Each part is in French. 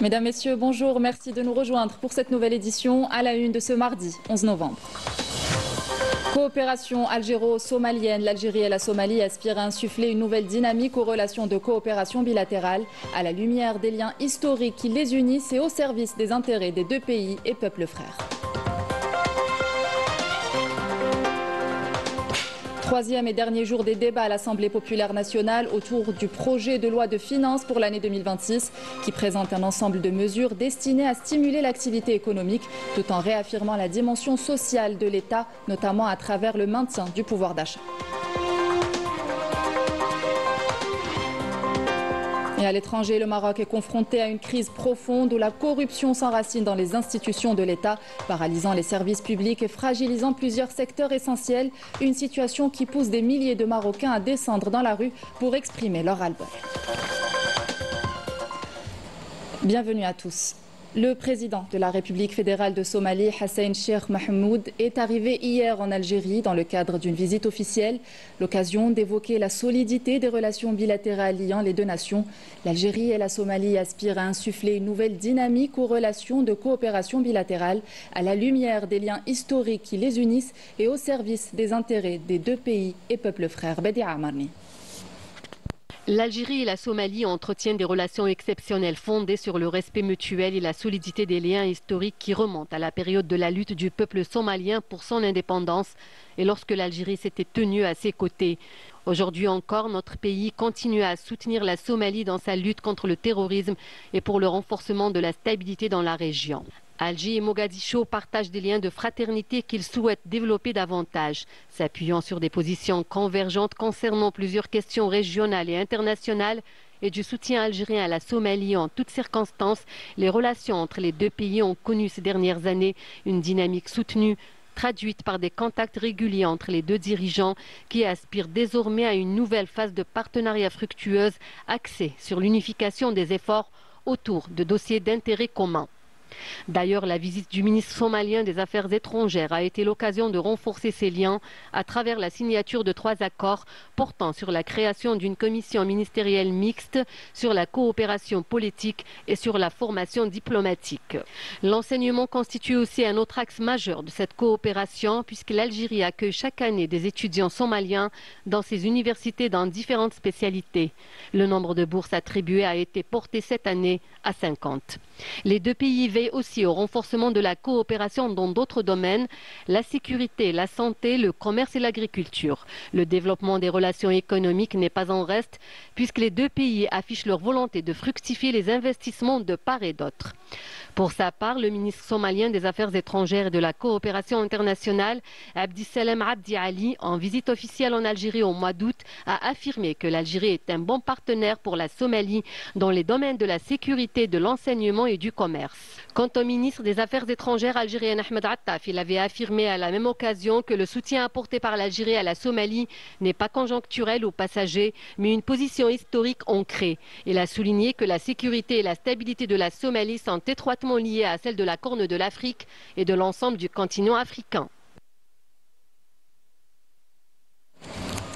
Mesdames, Messieurs, bonjour. Merci de nous rejoindre pour cette nouvelle édition à la une de ce mardi 11 novembre. Coopération algéro-somalienne. L'Algérie et la Somalie aspirent à insuffler une nouvelle dynamique aux relations de coopération bilatérale à la lumière des liens historiques qui les unissent et au service des intérêts des deux pays et peuples frères. Troisième et dernier jour des débats à l'Assemblée populaire nationale autour du projet de loi de finances pour l'année 2026 qui présente un ensemble de mesures destinées à stimuler l'activité économique tout en réaffirmant la dimension sociale de l'État, notamment à travers le maintien du pouvoir d'achat. Et à l'étranger, le Maroc est confronté à une crise profonde où la corruption s'enracine dans les institutions de l'État, paralysant les services publics et fragilisant plusieurs secteurs essentiels. Une situation qui pousse des milliers de Marocains à descendre dans la rue pour exprimer leur ras-le-bol. Bienvenue à tous. Le président de la République fédérale de Somalie, Hassan Sheikh Mohamud, est arrivé hier en Algérie dans le cadre d'une visite officielle. L'occasion d'évoquer la solidité des relations bilatérales liant les deux nations. L'Algérie et la Somalie aspirent à insuffler une nouvelle dynamique aux relations de coopération bilatérale à la lumière des liens historiques qui les unissent et au service des intérêts des deux pays et peuples frères. Bedia Amarni. L'Algérie et la Somalie entretiennent des relations exceptionnelles fondées sur le respect mutuel et la solidité des liens historiques qui remontent à la période de la lutte du peuple somalien pour son indépendance et lorsque l'Algérie s'était tenue à ses côtés. Aujourd'hui encore, notre pays continue à soutenir la Somalie dans sa lutte contre le terrorisme et pour le renforcement de la stabilité dans la région. Alger et Mogadiscio partagent des liens de fraternité qu'ils souhaitent développer davantage. S'appuyant sur des positions convergentes concernant plusieurs questions régionales et internationales et du soutien algérien à la Somalie en toutes circonstances, les relations entre les deux pays ont connu ces dernières années une dynamique soutenue, traduite par des contacts réguliers entre les deux dirigeants qui aspirent désormais à une nouvelle phase de partenariat fructueuse axée sur l'unification des efforts autour de dossiers d'intérêt commun. D'ailleurs, la visite du ministre somalien des Affaires étrangères a été l'occasion de renforcer ces liens à travers la signature de 3 accords portant sur la création d'une commission ministérielle mixte, sur la coopération politique et sur la formation diplomatique. L'enseignement constitue aussi un autre axe majeur de cette coopération puisque l'Algérie accueille chaque année des étudiants somaliens dans ses universités dans différentes spécialités. Le nombre de bourses attribuées a été porté cette année à 50. Les deux pays veillent aussi au renforcement de la coopération dans d'autres domaines, la sécurité, la santé, le commerce et l'agriculture. Le développement des relations économiques n'est pas en reste puisque les deux pays affichent leur volonté de fructifier les investissements de part et d'autre. Pour sa part, le ministre somalien des Affaires étrangères et de la coopération internationale, Abdissalem Abdi Ali, en visite officielle en Algérie au mois d'août, a affirmé que l'Algérie est un bon partenaire pour la Somalie dans les domaines de la sécurité, de l'enseignement et du commerce. Quant au ministre des Affaires étrangères algérien Ahmed Attaf, il avait affirmé à la même occasion que le soutien apporté par l'Algérie à la Somalie n'est pas conjoncturel ou passager, mais une position historique ancrée. Il a souligné que la sécurité et la stabilité de la Somalie sont étroitement liées à celle de la Corne de l'Afrique et de l'ensemble du continent africain.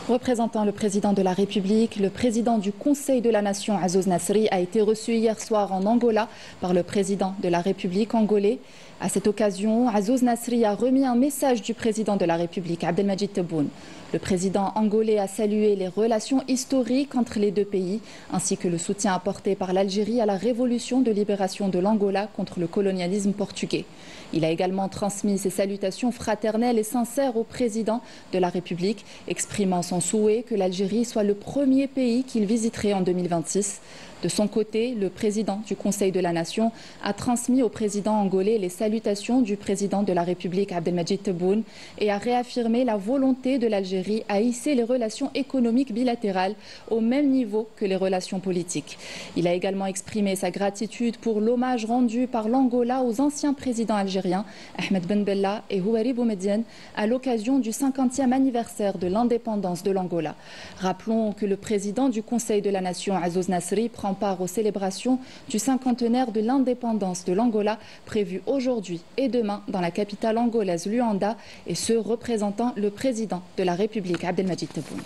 Représentant le président de la République, le président du Conseil de la Nation, Azzouz Nasri, a été reçu hier soir en Angola par le président de la République angolais. À cette occasion, Azzouz Nasri a remis un message du président de la République, Abdelmadjid Tebboune. Le président angolais a salué les relations historiques entre les deux pays, ainsi que le soutien apporté par l'Algérie à la révolution de libération de l'Angola contre le colonialisme portugais. Il a également transmis ses salutations fraternelles et sincères au président de la République, exprimant son souhait que l'Algérie soit le premier pays qu'il visiterait en 2026. De son côté, le président du Conseil de la Nation a transmis au président angolais les salutations du président de la République Abdelmadjid Tebboune et a réaffirmé la volonté de l'Algérie à hisser les relations économiques bilatérales au même niveau que les relations politiques. Il a également exprimé sa gratitude pour l'hommage rendu par l'Angola aux anciens présidents algériens Ahmed Ben Bella et Houari Boumediene à l'occasion du 50e anniversaire de l'indépendance de l'Angola. Rappelons que le président du Conseil de la Nation, Azzouz Nasri, prend part aux célébrations du 50e de l'indépendance de l'Angola prévues aujourd'hui et demain dans la capitale angolaise Luanda, et ce représentant le président de la République Abdelmadjid Tebboune.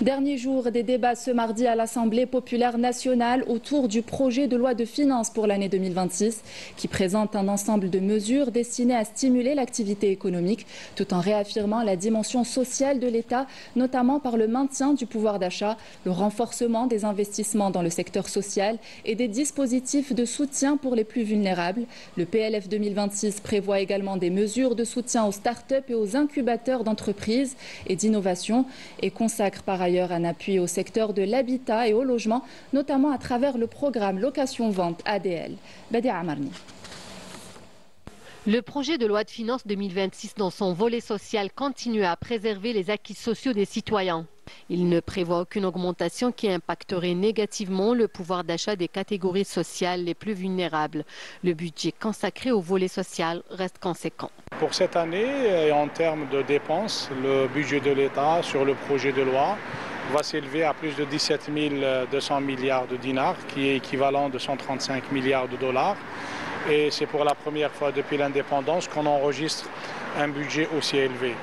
Dernier jour des débats ce mardi à l'Assemblée populaire nationale autour du projet de loi de finances pour l'année 2026 qui présente un ensemble de mesures destinées à stimuler l'activité économique tout en réaffirmant la dimension sociale de l'État, notamment par le maintien du pouvoir d'achat, le renforcement des investissements dans le secteur social et des dispositifs de soutien pour les plus vulnérables. Le PLF 2026 prévoit également des mesures de soutien aux start-up et aux incubateurs d'entreprises et d'innovation et consacre par ailleurs un appui au secteur de l'habitat et au logement, notamment à travers le programme Location-Vente ADL. Badia Amarni. Le projet de loi de finances 2026 dans son volet social continue à préserver les acquis sociaux des citoyens. Il ne prévoit aucune augmentation qui impacterait négativement le pouvoir d'achat des catégories sociales les plus vulnérables. Le budget consacré au volet social reste conséquent. Pour cette année, en termes de dépenses, le budget de l'État sur le projet de loi va s'élever à plus de 17 200 milliards de dinars, qui est équivalent de 135 milliards de dollars. Et c'est pour la première fois depuis l'indépendance qu'on enregistre un budget aussi élevé.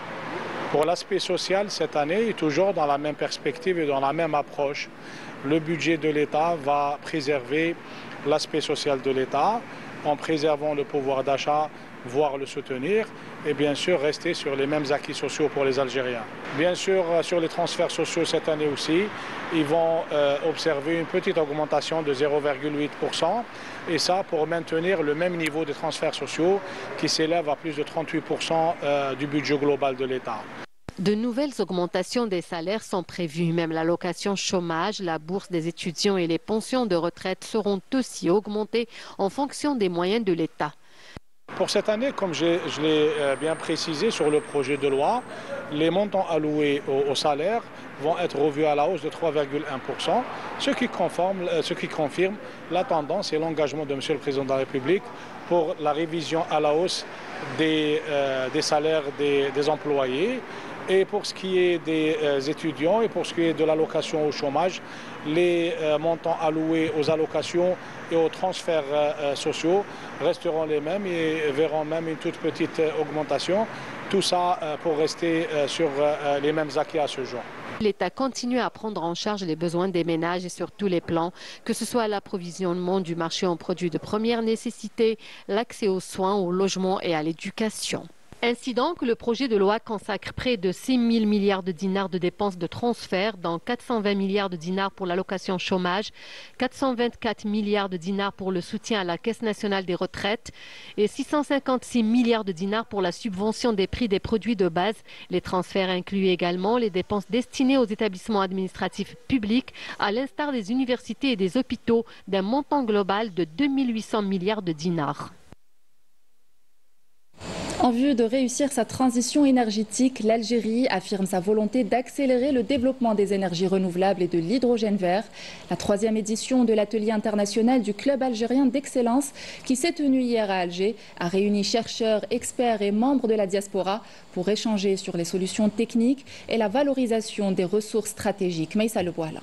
Pour l'aspect social, cette année est toujours dans la même perspective et dans la même approche. Le budget de l'État va préserver l'aspect social de l'État en préservant le pouvoir d'achat, voire le soutenir, et bien sûr rester sur les mêmes acquis sociaux pour les Algériens. Bien sûr, sur les transferts sociaux cette année aussi, ils vont observer une petite augmentation de 0,8%, et ça pour maintenir le même niveau de transferts sociaux qui s'élève à plus de 38% du budget global de l'État. De nouvelles augmentations des salaires sont prévues. Même l'allocation chômage, la bourse des étudiants et les pensions de retraite seront aussi augmentées en fonction des moyens de l'État. Pour cette année, comme je l'ai bien précisé sur le projet de loi, les montants alloués aux salaires vont être revus à la hausse de 3,1%, ce qui confirme la tendance et l'engagement de M. le Président de la République pour la révision à la hausse des salaires des employés. Et pour ce qui est des étudiants et pour ce qui est de l'allocation au chômage, les montants alloués aux allocations et aux transferts sociaux resteront les mêmes et verront même une toute petite augmentation. Tout ça pour rester sur les mêmes acquis à ce jour. L'État continue à prendre en charge les besoins des ménages et sur tous les plans, que ce soit l'approvisionnement du marché en produits de première nécessité, l'accès aux soins, au logement et à l'éducation. Ainsi donc, le projet de loi consacre près de 6 000 milliards de dinars de dépenses de transfert, dont 420 milliards de dinars pour l'allocation chômage, 424 milliards de dinars pour le soutien à la Caisse nationale des retraites et 656 milliards de dinars pour la subvention des prix des produits de base. Les transferts incluent également les dépenses destinées aux établissements administratifs publics, à l'instar des universités et des hôpitaux, d'un montant global de 2 800 milliards de dinars. En vue de réussir sa transition énergétique, l'Algérie affirme sa volonté d'accélérer le développement des énergies renouvelables et de l'hydrogène vert. La 3e édition de l'atelier international du Club algérien d'excellence qui s'est tenu hier à Alger a réuni chercheurs, experts et membres de la diaspora pour échanger sur les solutions techniques et la valorisation des ressources stratégiques. Maïssa Lebouala.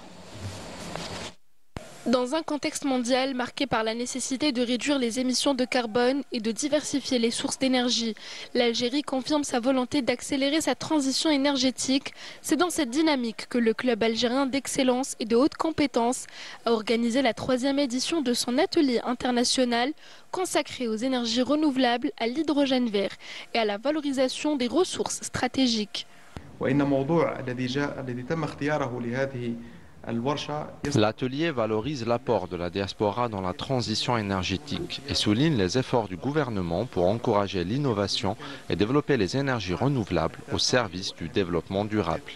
Dans un contexte mondial marqué par la nécessité de réduire les émissions de carbone et de diversifier les sources d'énergie, l'Algérie confirme sa volonté d'accélérer sa transition énergétique. C'est dans cette dynamique que le Club algérien d'excellence et de haute compétence a organisé la 3e édition de son atelier international consacré aux énergies renouvelables, à l'hydrogène vert et à la valorisation des ressources stratégiques. L'atelier valorise l'apport de la diaspora dans la transition énergétique et souligne les efforts du gouvernement pour encourager l'innovation et développer les énergies renouvelables au service du développement durable.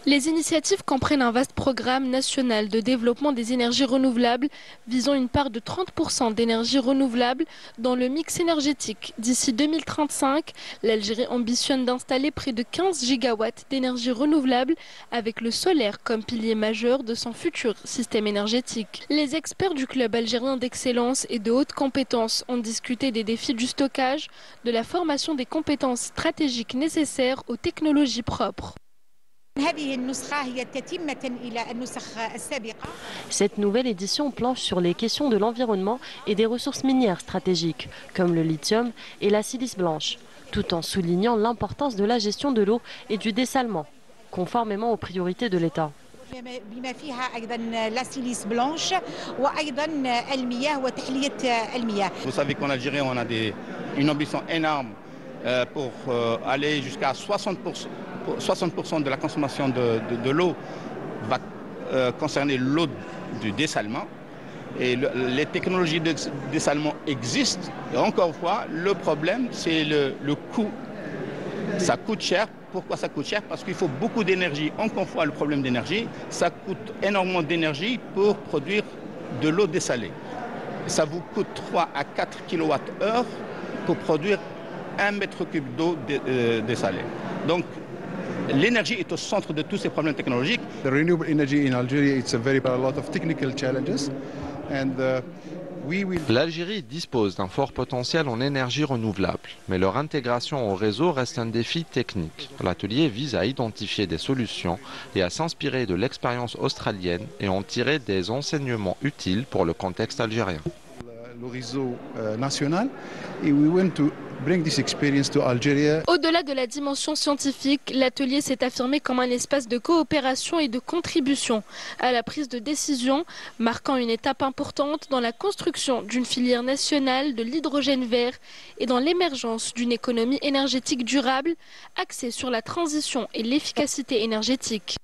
Les initiatives comprennent un vaste programme national de développement des énergies renouvelables visant une part de 30% d'énergie renouvelable dans le mix énergétique. D'ici 2035, l'Algérie ambitionne d'installer près de 15 gigawatts d'énergie renouvelable avec le solaire comme pilier majeur de son futur système énergétique. Les experts du Club algérien d'excellence et de haute compétence ont discuté des défis du stockage, de la formation des compétences stratégiques nécessaires aux technologies propres. Cette nouvelle édition planche sur les questions de l'environnement et des ressources minières stratégiques, comme le lithium et la silice blanche, tout en soulignant l'importance de la gestion de l'eau et du dessalement, conformément aux priorités de l'État. Vous savez qu'en Algérie, on a une ambition énorme pour aller jusqu'à 60% de la consommation de l'eau va concerner l'eau du dessalement. Et les technologies de dessalement existent. Et encore une fois, le problème, c'est le coût. Ça coûte cher. Pourquoi ça coûte cher? Parce qu'il faut beaucoup d'énergie. Encore une fois, le problème d'énergie, ça coûte énormément d'énergie pour produire de l'eau dessalée. Ça vous coûte 3 à 4 kWh pour produire 1 mètre cube d'eau dessalée. Donc, l'énergie est au centre de tous ces problèmes technologiques. The renewable energy in Algeria, it's a lot of technical challenges, and L'Algérie dispose d'un fort potentiel en énergie renouvelable, mais leur intégration au réseau reste un défi technique. L'atelier vise à identifier des solutions et à s'inspirer de l'expérience australienne et en tirer des enseignements utiles pour le contexte algérien. Le réseau national, et we want to bring this experience to Algeria. Au-delà de la dimension scientifique, l'atelier s'est affirmé comme un espace de coopération et de contribution à la prise de décision, marquant une étape importante dans la construction d'une filière nationale de l'hydrogène vert et dans l'émergence d'une économie énergétique durable axée sur la transition et l'efficacité énergétique.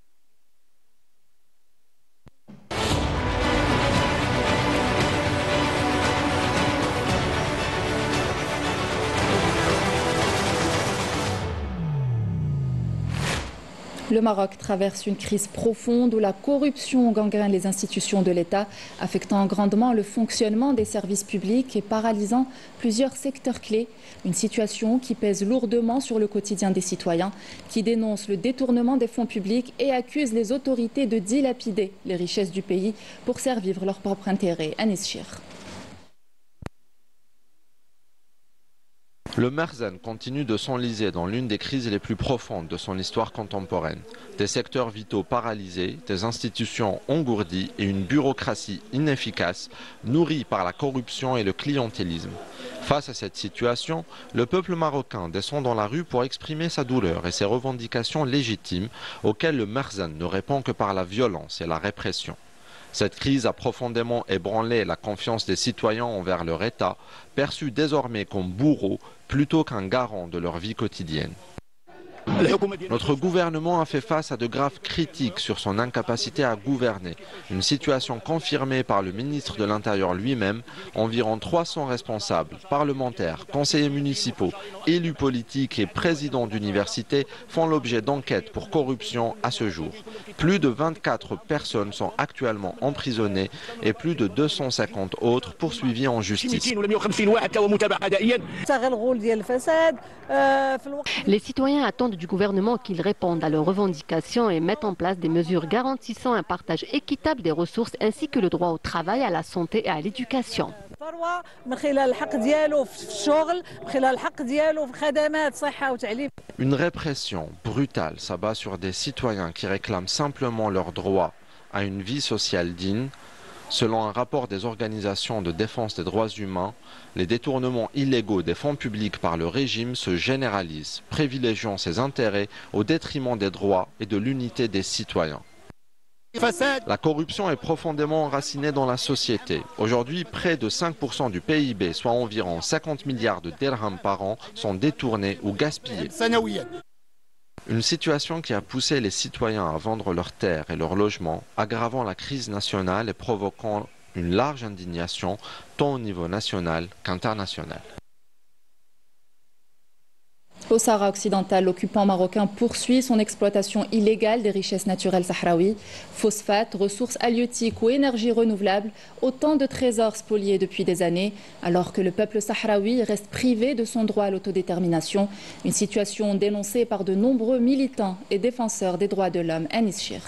Le Maroc traverse une crise profonde où la corruption gangrène les institutions de l'État, affectant grandement le fonctionnement des services publics et paralysant plusieurs secteurs clés. Une situation qui pèse lourdement sur le quotidien des citoyens, qui dénoncent le détournement des fonds publics et accusent les autorités de dilapider les richesses du pays pour servir leur propre intérêt. Anis Chir. Le Merzane continue de s'enliser dans l'une des crises les plus profondes de son histoire contemporaine. Des secteurs vitaux paralysés, des institutions engourdies et une bureaucratie inefficace, nourrie par la corruption et le clientélisme. Face à cette situation, le peuple marocain descend dans la rue pour exprimer sa douleur et ses revendications légitimes auxquelles le Merzane ne répond que par la violence et la répression. Cette crise a profondément ébranlé la confiance des citoyens envers leur État, perçu désormais comme bourreau plutôt qu'un garant de leur vie quotidienne. Notre gouvernement a fait face à de graves critiques sur son incapacité à gouverner. Une situation confirmée par le ministre de l'Intérieur lui-même. Environ 300 responsables, parlementaires, conseillers municipaux, élus politiques et présidents d'universités font l'objet d'enquêtes pour corruption à ce jour. Plus de 24 personnes sont actuellement emprisonnées et plus de 250 autres poursuivies en justice. Les citoyens attendent du gouvernement qu'il réponde à leurs revendications et mette en place des mesures garantissant un partage équitable des ressources ainsi que le droit au travail, à la santé et à l'éducation. Une répression brutale s'abat sur des citoyens qui réclament simplement leur droit à une vie sociale digne. Selon un rapport des organisations de défense des droits humains, les détournements illégaux des fonds publics par le régime se généralisent, privilégiant ses intérêts au détriment des droits et de l'unité des citoyens. La corruption est profondément enracinée dans la société. Aujourd'hui, près de 5% du PIB, soit environ 50 milliards de dirhams par an, sont détournés ou gaspillés. Une situation qui a poussé les citoyens à vendre leurs terres et leurs logements, aggravant la crise nationale et provoquant une large indignation tant au niveau national qu'international. Au Sahara occidental, l'occupant marocain poursuit son exploitation illégale des richesses naturelles sahraouies. Phosphates, ressources halieutiques ou énergies renouvelables, autant de trésors spoliés depuis des années, alors que le peuple sahraoui reste privé de son droit à l'autodétermination. Une situation dénoncée par de nombreux militants et défenseurs des droits de l'homme. Anis Chir.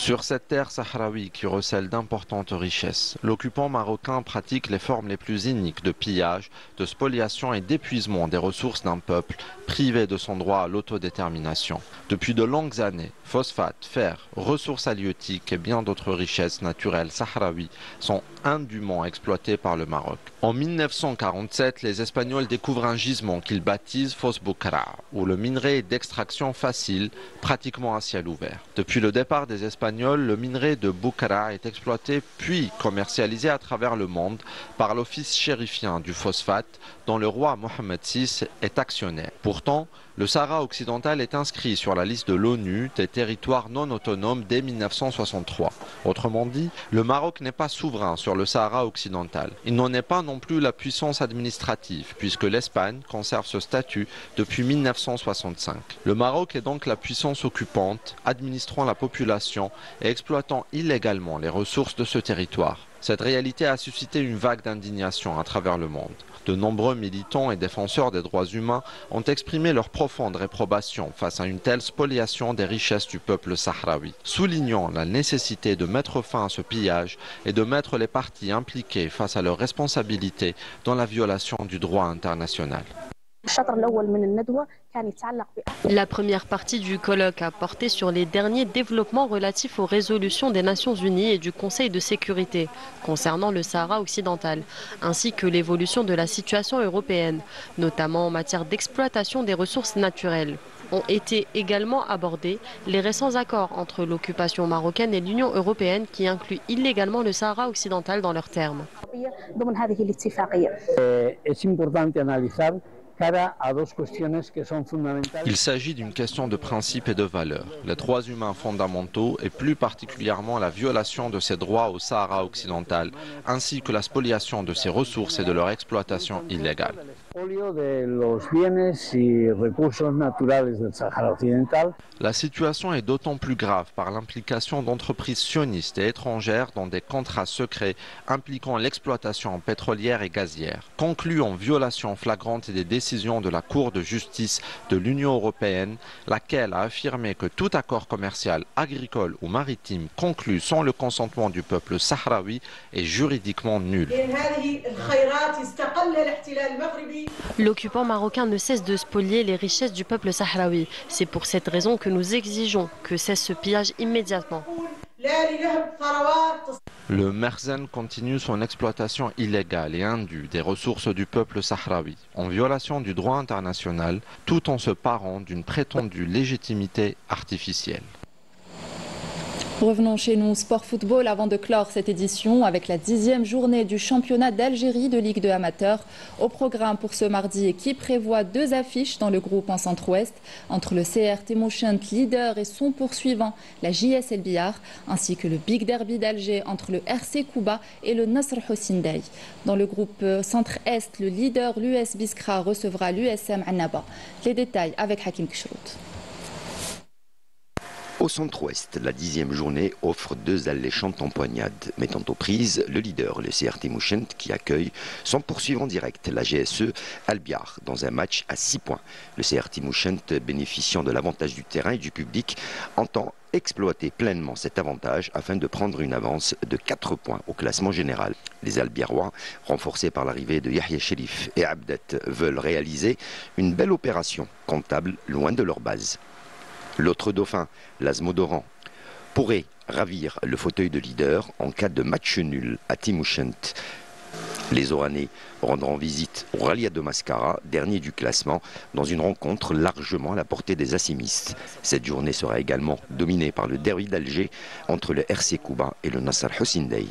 Sur cette terre sahraoui qui recèle d'importantes richesses, l'occupant marocain pratique les formes les plus iniques de pillage, de spoliation et d'épuisement des ressources d'un peuple privé de son droit à l'autodétermination. Depuis de longues années, phosphate, fer, ressources halieutiques et bien d'autres richesses naturelles sahraouis sont indûment exploitées par le Maroc. En 1947, les Espagnols découvrent un gisement qu'ils baptisent Foz Boukhara, où le minerai est d'extraction facile, pratiquement à ciel ouvert. Depuis le départ des Espagnols, le minerai de Boukhara est exploité puis commercialisé à travers le monde par l'office chérifien du phosphate dont le roi Mohammed VI est actionnaire. Pourtant, le Sahara occidental est inscrit sur la liste de l'ONU des territoires non autonomes dès 1963. Autrement dit, le Maroc n'est pas souverain sur le Sahara occidental. Il n'en est pas non plus la puissance administrative, puisque l'Espagne conserve ce statut depuis 1965. Le Maroc est donc la puissance occupante, administrant la population et exploitant illégalement les ressources de ce territoire. Cette réalité a suscité une vague d'indignation à travers le monde. De nombreux militants et défenseurs des droits humains ont exprimé leur profonde réprobation face à une telle spoliation des richesses du peuple sahraoui, soulignant la nécessité de mettre fin à ce pillage et de mettre les parties impliquées face à leurs responsabilités dans la violation du droit international. La première partie du colloque a porté sur les derniers développements relatifs aux résolutions des Nations Unies et du Conseil de sécurité concernant le Sahara occidental, ainsi que l'évolution de la situation européenne, notamment en matière d'exploitation des ressources naturelles. Ont été également abordés les récents accords entre l'occupation marocaine et l'Union européenne qui incluent illégalement le Sahara occidental dans leurs termes. Il s'agit d'une question de principe et de valeur. Les droits humains fondamentaux et plus particulièrement la violation de ces droits au Sahara occidental, ainsi que la spoliation de ses ressources et de leur exploitation illégale. La situation est d'autant plus grave par l'implication d'entreprises sionistes et étrangères dans des contrats secrets impliquant l'exploitation pétrolière et gazière, conclus en violation flagrante des décisions de la Cour de justice de l'Union européenne, laquelle a affirmé que tout accord commercial, agricole ou maritime conclu sans le consentement du peuple sahraoui est juridiquement nul. L'occupant marocain ne cesse de spolier les richesses du peuple sahraoui. C'est pour cette raison que nous exigeons que cesse ce pillage immédiatement. Le Merzen continue son exploitation illégale et indue des ressources du peuple sahraoui, en violation du droit international, tout en se parant d'une prétendue légitimité artificielle. Revenons chez nous, sport football, avant de clore cette édition avec la 10e journée du championnat d'Algérie de Ligue 2 amateur. Au programme pour ce mardi et qui prévoit 2 affiches dans le groupe en centre-ouest entre le CR Temoutiant leader et son poursuivant, la JS El Biar, ainsi que le Big Derby d'Alger entre le RC Kouba et le Nasr Hosindai. Dans le groupe centre-est, le leader, l'US Biskra, recevra l'USM Annaba. Les détails avec Hakim Kshrout. Au centre-ouest, la 10e journée offre 2 alléchantes empoignades, mettant aux prises le leader, le CR Temoutiant, qui accueille son poursuivant direct, la GSE Albiar, dans un match à 6 points. Le CR Temoutiant, bénéficiant de l'avantage du terrain et du public, entend exploiter pleinement cet avantage afin de prendre une avance de 4 points au classement général. Les Albiarois, renforcés par l'arrivée de Yahya Sherif et Abdet, veulent réaliser une belle opération comptable loin de leur base. L'autre dauphin, l'Azmodoran, pourrait ravir le fauteuil de leader en cas de match nul à Temoutiant. Les Oranais rendront visite au Ralia de Mascara, dernier du classement, dans une rencontre largement à la portée des assimistes. Cette journée sera également dominée par le derby d'Alger entre le RC Kouba et le Nasr Hosindai.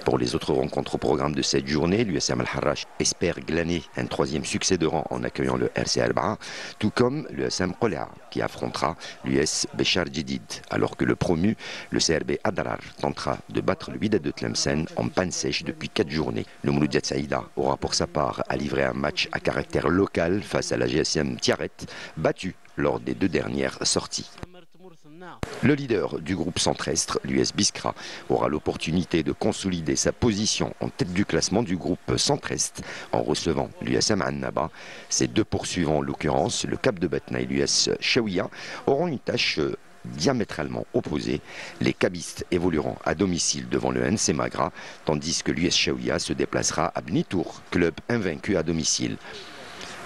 Pour les autres rencontres au programme de cette journée, l'USM Al-Harrach espère glaner un 3e succès de rang en accueillant le RC Al-Ba'a, tout comme l'USM Qolea qui affrontera l'US Béchar Djedid, alors que le promu, le CRB Adarar, tentera de battre le Wydad de Tlemcen en panne sèche depuis 4 journées. Le Mouloudiat Saïda aura pour sa part à livrer un match à caractère local face à la GSM Tiaret, battue lors des 2 dernières sorties. Le leader du groupe centre-est, l'US Biskra, aura l'opportunité de consolider sa position en tête du classement du groupe centre-est en recevant l'USM Annaba. Ses 2 poursuivants, en l'occurrence le Cap de Batna et l'US Chaouia, auront une tâche diamétralement opposés. Les cabistes évolueront à domicile devant le NC Magra, tandis que l'US Chaouia se déplacera à Bnitour, club invaincu à domicile.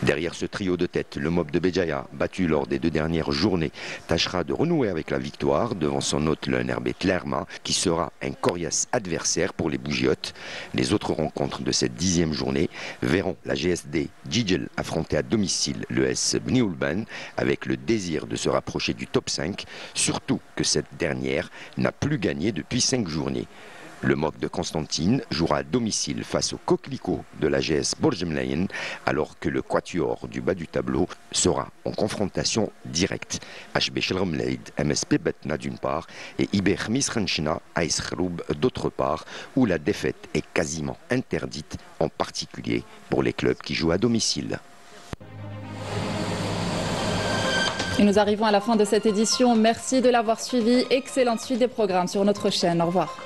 Derrière ce trio de tête, le Mob de Béjaïa, battu lors des 2 dernières journées, tâchera de renouer avec la victoire devant son hôte le NRB Tlerma, qui sera un coriace adversaire pour les Bougiotes. Les autres rencontres de cette 10e journée verront la GSD Djidjel affronter à domicile le S Bnioulban avec le désir de se rapprocher du top 5, surtout que cette dernière n'a plus gagné depuis 5 journées. Le MOC de Constantine jouera à domicile face au Coquelicot de la GS Borjemlayen, alors que le Quatuor du bas du tableau sera en confrontation directe. HB Shelromleid, MSP Betna d'une part, et Iber Misranchina Aïs Khroub d'autre part, où la défaite est quasiment interdite, en particulier pour les clubs qui jouent à domicile. Et nous arrivons à la fin de cette édition. Merci de l'avoir suivi. Excellente suite des programmes sur notre chaîne. Au revoir.